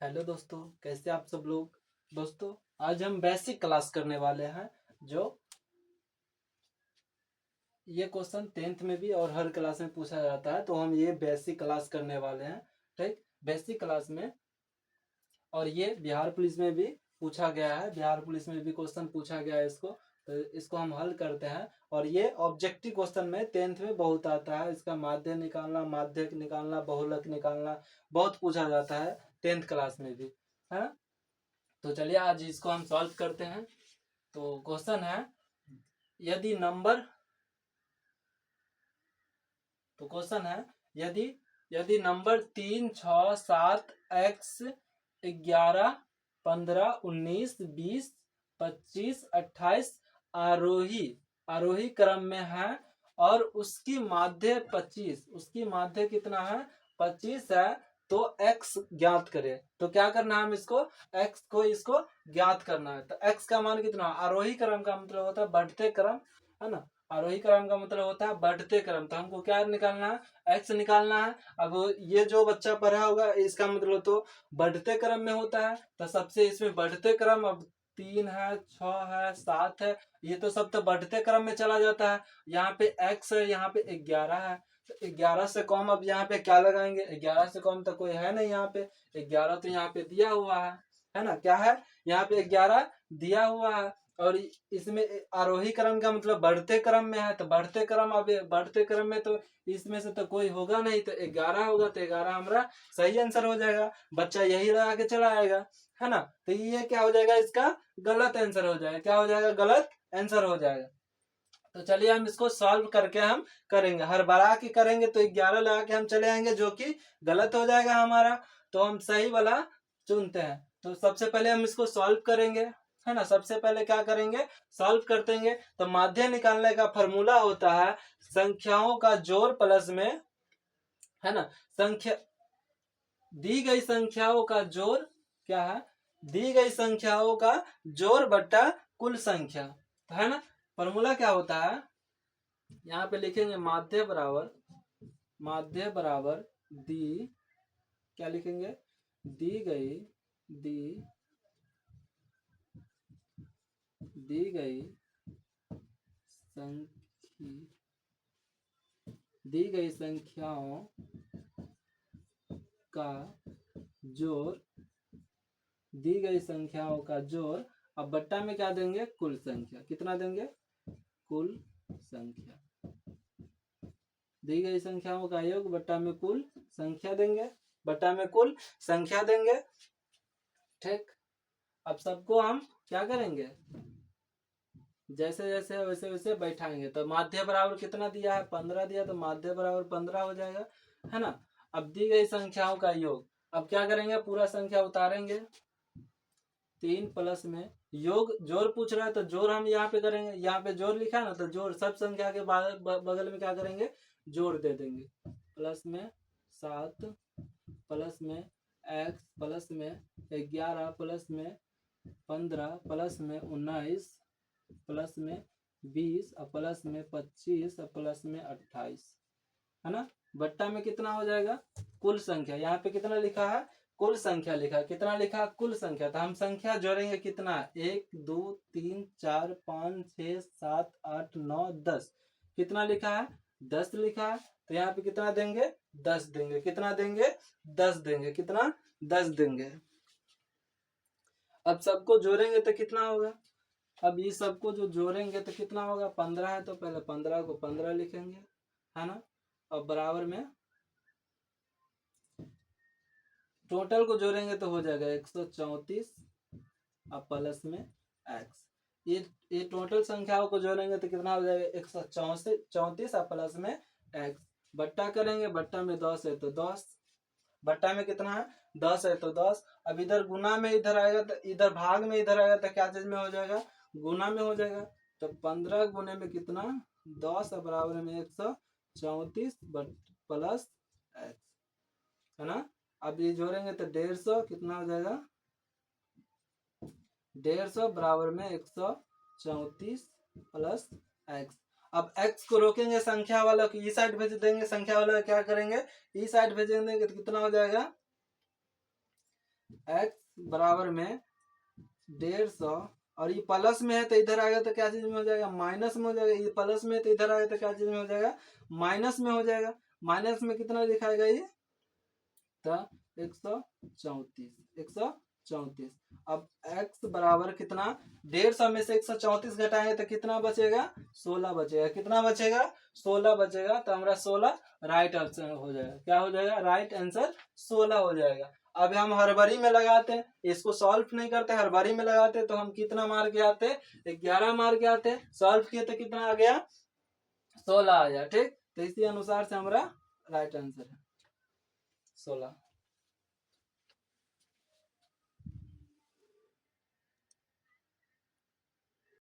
Hello दोस्तों, कैसे आप सब लोग। दोस्तों, आज हम बेसिक क्लास करने वाले हैं। जो ये क्वेश्चन 10th में भी और हर क्लास में पूछा जाता है, तो हम ये बेसिक क्लास करने वाले हैं। ठीक, बेसिक क्लास में। और ये बिहार पुलिस में भी पूछा गया है, बिहार पुलिस में भी क्वेश्चन पूछा गया है इसको। तो इसको हम हल करते हैं। और ये ऑब्जेक्टिव क्वेश्चन में 10th में बहुत आता है। इसका माध्य निकालना, माध्यक निकालना, बहुलक निकालना बहुत पूछा जाता है 10th क्लास में भी, है ना। तो चलिए आज इसको हम सॉल्व करते हैं। तो क्वेश्चन है, यदि नंबर तो क्वेश्चन है, यदि यदि नंबर 3, 6, 7, x 11, 15, 19, 20, 25, 28 आरोही आरोही क्रम में है और उसकी माध्य 25, उसकी माध्य कितना है, 25 है। तो x ज्ञात करे। तो क्या करना है, हम इसको x को इसको ज्ञात करना है। तो x का मान कितना, आरोही क्रम का मतलब होता है बढ़ते क्रम, है ना। आरोही क्रम का मतलब होता है बढ़ते क्रम। तो हमको क्या निकालना है, x निकालना है। अब ये जो बच्चा पढ़ा होगा इसका मतलब तो बढ़ते क्रम में होता है। तो सबसे इसमें बढ़ते क्रम, अब 3 है, 6 है, 7 है, ये तो सब तो बढ़ते क्रम में चला जाता है। यहाँ पे x है, यहाँ पे 11 है। तो 11 से कम अब यहाँ पे क्या लगाएंगे, 11 से कम तो कोई है नहीं यहाँ पे। 11 तो यहाँ पे दिया हुआ है ना। क्या है, यहाँ पे 11 दिया हुआ है। और इसमें आरोही क्रम का मतलब बढ़ते क्रम में है। तो बढ़ते क्रम, अब बढ़ते क्रम में तो इसमें से तो कोई होगा नहीं, तो 11 होगा। तो 11 हमारा सही आंसर हो जाएगा। बच्चा यही लगा के चला आएगा, है ना। तो ये क्या हो जाएगा, इसका गलत आंसर हो जाएगा। क्या हो जाएगा, गलत आंसर हो जाएगा। तो चलिए हम इसको सॉल्व करके हम करेंगे, हर बढ़ा के करेंगे। तो 11 लगा के हम चले आएंगे, जो कि गलत हो जाएगा हमारा। तो हम सही वाला चुनते हैं। तो सबसे पहले हम इसको सॉल्व करेंगे, है ना। सबसे पहले क्या करेंगे, सॉल्व करते तो माध्य निकालने का फॉर्मूला होता है संख्याओं का जोड़ प्लस में, है ना, संख्या दी गई संख्याओं का जोड़, क्या है, दी गई संख्याओं का जोड़ बट्टा कुल संख्या, है ना। फॉर्मूला क्या होता है, यहाँ पे लिखेंगे माध्य बराबर दी, क्या लिखेंगे, दी गई दी दी गई संख्या दी गई संख्याओं का जोड़, दी गई संख्याओं का जोड़। अब बट्टा में क्या देंगे, कुल संख्या। कितना देंगे, कुल संख्या। दी गई संख्याओं का योग बट्टा में कुल संख्या देंगे, बट्टा में कुल संख्या देंगे। ठीक, अब सबको हम क्या करेंगे, जैसे जैसे वैसे वैसे बैठाएंगे। तो माध्य बराबर कितना दिया है, 15 दिया, तो माध्य बराबर 15 हो जाएगा, है ना। अब दी गई संख्याओं का योग, अब क्या करेंगे, पूरा संख्या उतारेंगे। 3 प्लस में योग, जोड़ पूछ रहा है तो जोड़ हम यहाँ पे करेंगे। यहाँ पे जोड़ लिखा है ना, तो जोड़ सब संख्या के बगल में क्या करेंगे, जोड़ दे देंगे। प्लस में 7, प्लस में x, प्लस में 11, प्लस में 15, प्लस में 19, प्लस में 20, और प्लस में 25, और प्लस में 28, है ना। बट्टा में कितना हो जाएगा, कुल संख्या। यहाँ पे कितना लिखा है, कुल संख्या लिखा। कितना लिखा, कुल संख्या। तो हम संख्या जोड़ेंगे कितना, 1, 2, 3, 4, 5, 6, 7, 8, 9, 10। कितना लिखा है, 10 लिखा है। तो यहाँ पे कितना देंगे, 10 देंगे। कितना देंगे, 10 देंगे। कितना, 10 देंगे। अब सबको जोड़ेंगे तो कितना होगा, अब ये सबको जो जोड़ेंगे तो कितना होगा, 15 है तो पहले 15 को 15 लिखेंगे, है ना। अब बराबर में टोटल को जोड़ेंगे तो हो जाएगा 134, अब प्लस में x। ये टोटल संख्याओं को जोड़ेंगे तो कितना हो जाएगा, 134 और प्लस में x। बट्टा करेंगे, बट्टा में 10 है तो 10, बट्टा में कितना है, 10 है तो 10। अब इधर गुना में इधर आएगा, तो इधर भाग में इधर आएगा, तो क्या चीज में हो जाएगा, गुना में हो जाएगा। तो 15 गुने में कितना, 10 बराबर में 134 प्लस x, है ना। अब ये जोड़ेंगे तो 150, कितना हो जाएगा, 150 बराबर में 134 प्लस x। अब x को रोकेंगे, संख्या वाला को ई साइड भेज देंगे, संख्या वाला क्या करेंगे, ई साइड भेजेंगे तो कितना हो जाएगा, x बराबर में 150 और ये प्लस में है तो इधर आएगा तो क्या चीज में हो जाएगा, माइनस में हो जाएगा। ये प्लस में है तो इधर आएगा तो क्या चीज में हो जाएगा, माइनस में हो जाएगा। माइनस में कितना दिखाएगा ये, तो 134। अब x बराबर कितना, 150 में से 134 घटाएंगे तो कितना बचेगा, 16 बचेगा। कितना बचेगा, 16 बचेगा। तो हमारा 16 राइट आंसर हो जाएगा। क्या हो जाएगा, राइट आंसर 16 हो जाएगा। अब हम हरबरी में लगाते हैं, इसको सॉल्व नहीं करते, हरबरी में लगाते तो हम कितना मार के आते, 11 मार के आते। सॉल्व किए तो कितना आ गया, 16 आ गया। ठीक, तो इसी अनुसार से हमारा राइट आंसर है 16।